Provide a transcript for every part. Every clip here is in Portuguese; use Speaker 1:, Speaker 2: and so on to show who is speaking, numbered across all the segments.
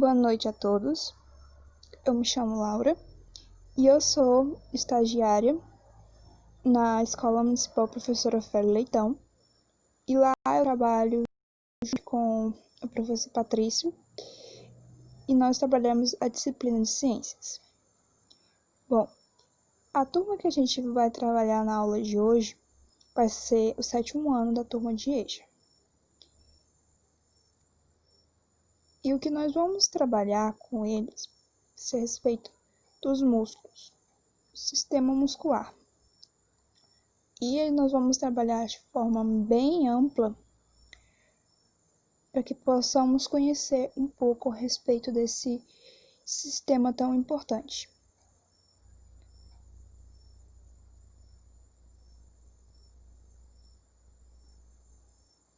Speaker 1: Boa noite a todos. Eu me chamo Laura e eu sou estagiária na Escola Municipal Professora Ofélia Leitão. E lá eu trabalho junto com o professor Patrício e nós trabalhamos a disciplina de ciências. Bom, a turma que a gente vai trabalhar na aula de hoje vai ser o 7º ano da turma de EJA. E o que nós vamos trabalhar com eles é a respeito dos músculos, do sistema muscular. E nós vamos trabalhar de forma bem ampla para que possamos conhecer um pouco a respeito desse sistema tão importante.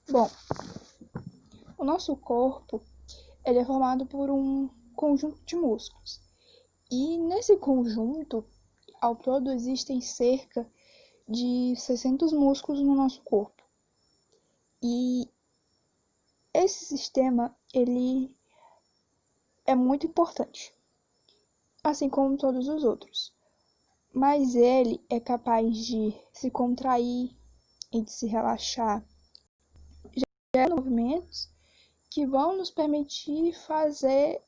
Speaker 1: Bom, o nosso corpo ele é formado por um conjunto de músculos. E nesse conjunto, ao todo, existem cerca de 600 músculos no nosso corpo. E esse sistema, ele é muito importante, assim como todos os outros. Mas ele é capaz de se contrair e de se relaxar. Gera movimentos que vão nos permitir fazer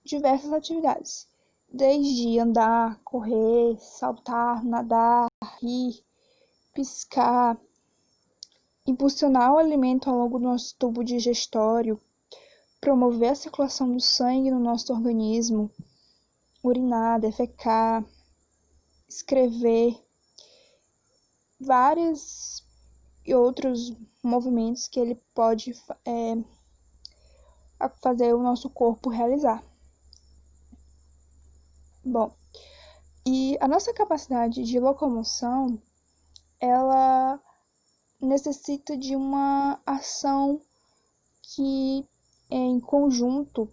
Speaker 1: diversas atividades, desde andar, correr, saltar, nadar, rir, piscar, impulsionar o alimento ao longo do nosso tubo digestório, promover a circulação do sangue no nosso organismo, urinar, defecar, escrever, vários e outros movimentos que ele pode fazer o nosso corpo realizar. Bom, e a nossa capacidade de locomoção, ela necessita de uma ação que em conjunto,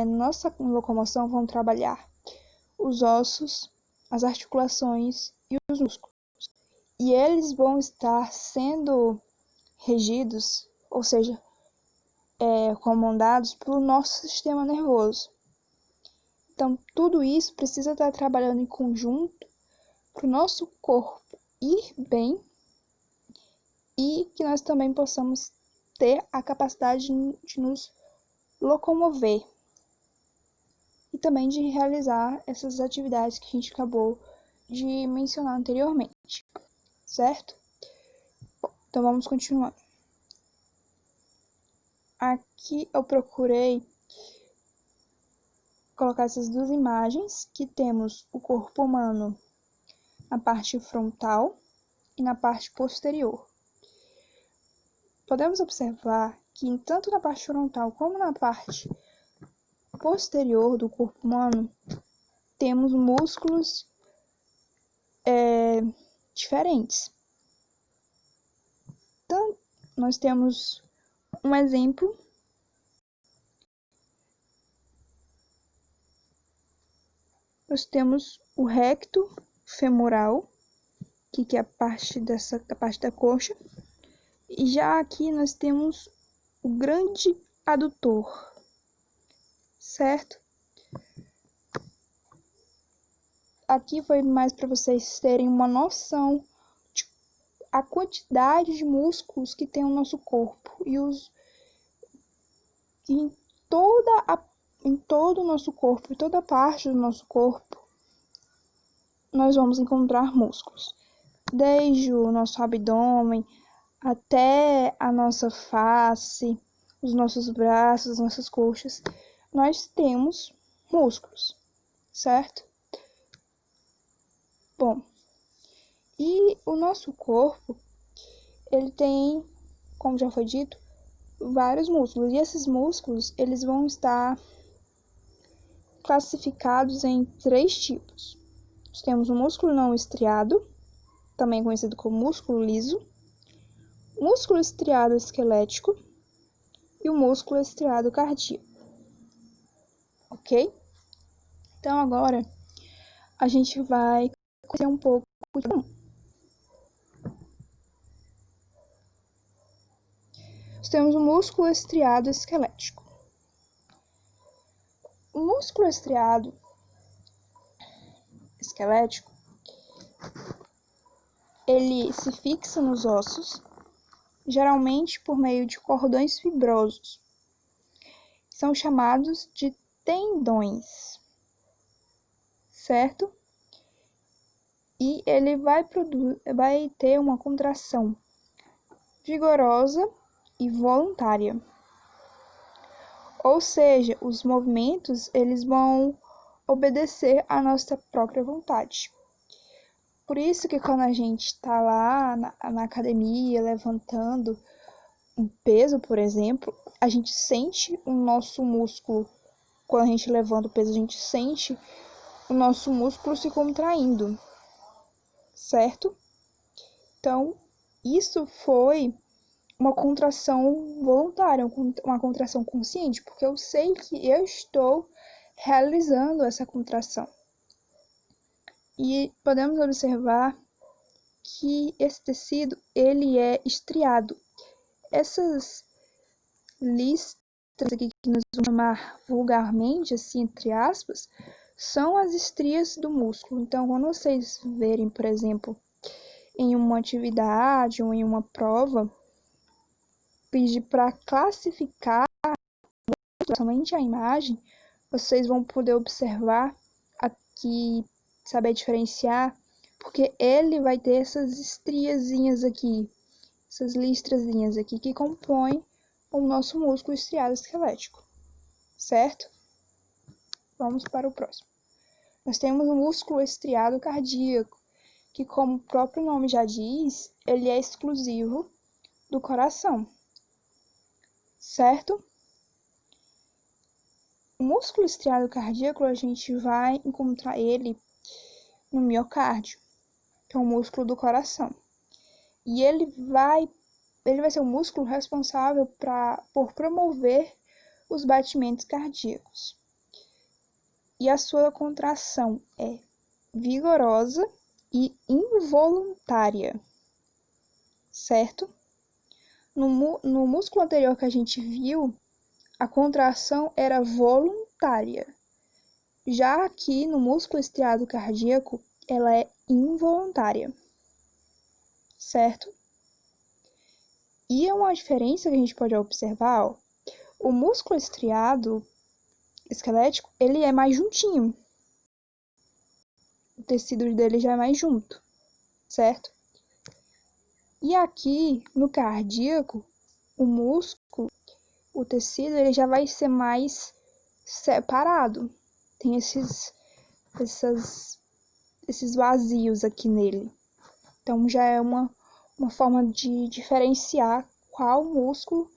Speaker 1: nossa locomoção vão trabalhar os ossos, as articulações e os músculos. E eles vão estar sendo regidos, ou seja, comandados pelo nosso sistema nervoso. Então, tudo isso precisa estar trabalhando em conjunto para o nosso corpo ir bem e que nós também possamos ter a capacidade de nos locomover e também de realizar essas atividades que a gente acabou de mencionar anteriormente, certo? Bom, então vamos continuar. Aqui eu procurei colocar essas duas imagens, que temos o corpo humano na parte frontal e na parte posterior. Podemos observar que tanto na parte frontal como na parte posterior do corpo humano temos músculos diferentes. Então, nós temos um exemplo. Nós temos o recto femoral, que é a parte da coxa. E já aqui nós temos o grande adutor, certo? Aqui foi mais para vocês terem uma noção de a quantidade de músculos que tem o nosso corpo e em todo o nosso corpo, em toda parte do nosso corpo, nós vamos encontrar músculos. Desde o nosso abdômen até a nossa face, os nossos braços, as nossas coxas, nós temos músculos, certo? Bom, e o nosso corpo, ele tem, como já foi dito, vários músculos. E esses músculos, eles vão estar classificados em 3 tipos. Nós temos o músculo não estriado, também conhecido como músculo liso, músculo estriado esquelético e o músculo estriado cardíaco. Ok? Então agora a gente vai conhecer um pouco de um. Nós temos o músculo estriado esquelético. O músculo estriado esquelético, ele se fixa nos ossos, geralmente por meio de cordões fibrosos. São chamados de tendões, certo? E ele vai ter uma contração vigorosa e voluntária. Ou seja, os movimentos eles vão obedecer à nossa própria vontade. Por isso que quando a gente está lá na academia levantando um peso, por exemplo, a gente sente o nosso músculo. Quando a gente levanta o peso, a gente sente o nosso músculo se contraindo, certo? Então, isso foi uma contração voluntária, uma contração consciente, porque eu sei que eu estou realizando essa contração. E podemos observar que esse tecido, ele é estriado. Essas listras aqui que nós vamos chamar vulgarmente, assim, entre aspas, são as estrias do músculo. Então, quando vocês verem, por exemplo, em uma atividade ou em uma prova, pedir para classificar somente a imagem, vocês vão poder observar aqui, saber diferenciar, porque ele vai ter essas estriazinhas aqui, essas listrazinhas aqui que compõem o nosso músculo estriado esquelético, certo? Vamos para o próximo. Nós temos o músculo estriado cardíaco, que, como o próprio nome já diz, ele é exclusivo do coração, certo? O músculo estriado cardíaco, a gente vai encontrar ele no miocárdio, que é o músculo do coração. E ele vai ser o músculo responsável por promover os batimentos cardíacos. E a sua contração é vigorosa e involuntária, certo? No músculo anterior que a gente viu, a contração era voluntária. Já aqui no músculo estriado cardíaco, ela é involuntária, certo? E é uma diferença que a gente pode observar, ó, o músculo estriado esquelético, ele é mais juntinho. O tecido dele já é mais junto, certo? E aqui no cardíaco, o músculo, o tecido, ele já vai ser mais separado. Tem esses vazios aqui nele. Então já é uma forma de diferenciar qual músculo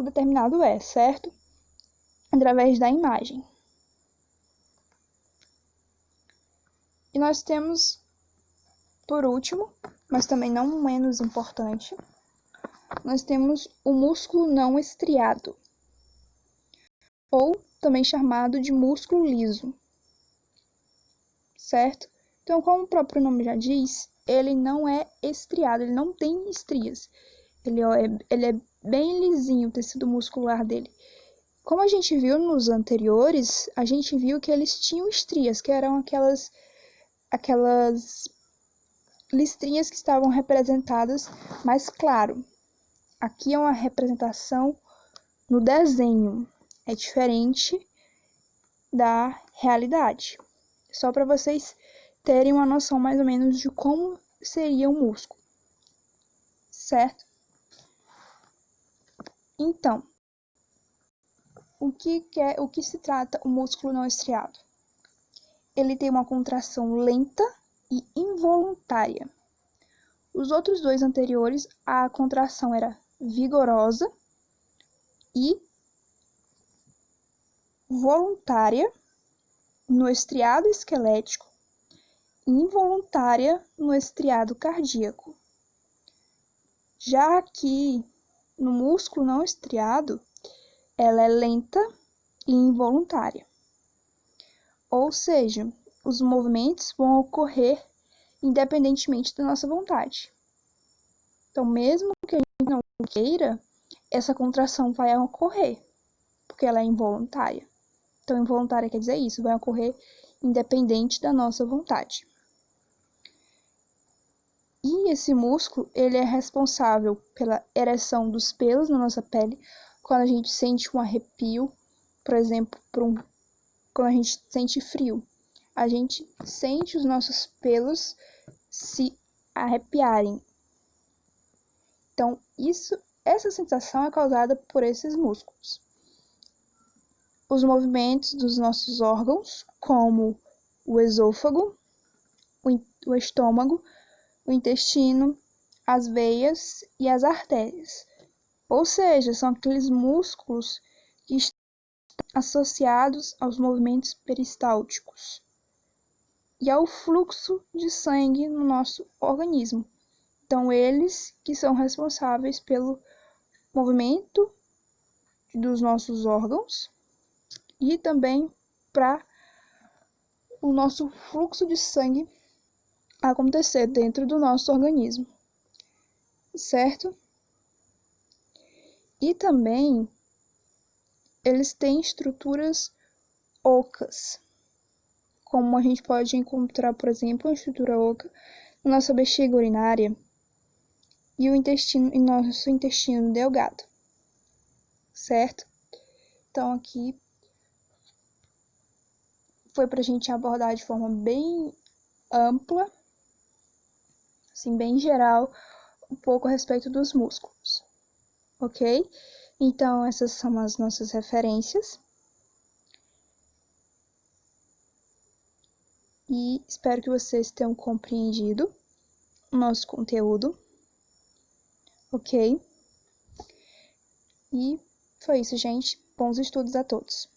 Speaker 1: determinado é, certo? Através da imagem. E nós temos, por último, mas também não menos importante, nós temos o músculo não estriado, ou também chamado de músculo liso, certo? Então, como o próprio nome já diz, ele não é estriado, ele não tem estrias. Ele é bem lisinho o tecido muscular dele. Como a gente viu nos anteriores, a gente viu que eles tinham estrias, que eram aquelas listrinhas que estavam representadas mais claro. Aqui é uma representação no desenho, é diferente da realidade. Só para vocês terem uma noção mais ou menos de como seria o músculo, certo? Então, o que se trata o músculo não estriado? Ele tem uma contração lenta e involuntária. Os outros dois anteriores, a contração era vigorosa e voluntária no estriado esquelético e involuntária no estriado cardíaco. Já aqui, no músculo não estriado, ela é lenta e involuntária. Ou seja, os movimentos vão ocorrer independentemente da nossa vontade. Então, mesmo que a gente não queira, essa contração vai ocorrer, porque ela é involuntária. Então, involuntária quer dizer isso, vai ocorrer independente da nossa vontade. E esse músculo, ele é responsável pela ereção dos pelos na nossa pele, quando a gente sente um arrepio, por exemplo, quando a gente sente frio. A gente sente os nossos pelos se arrepiarem. Então, essa sensação é causada por esses músculos. Os movimentos dos nossos órgãos, como o esôfago, o estômago, o intestino, as veias e as artérias. Ou seja, são aqueles músculos que estão associados aos movimentos peristálticos e ao fluxo de sangue no nosso organismo. Então, eles que são responsáveis pelo movimento dos nossos órgãos e também para o nosso fluxo de sangue acontecer dentro do nosso organismo, certo? E também eles têm estruturas ocas, como a gente pode encontrar, por exemplo, uma estrutura oca na nossa bexiga urinária e nosso intestino delgado, certo? Então, aqui foi para a gente abordar de forma bem ampla, assim, bem geral, um pouco a respeito dos músculos, ok? Então, essas são as nossas referências. E espero que vocês tenham compreendido o nosso conteúdo, ok? E foi isso, gente. Bons estudos a todos.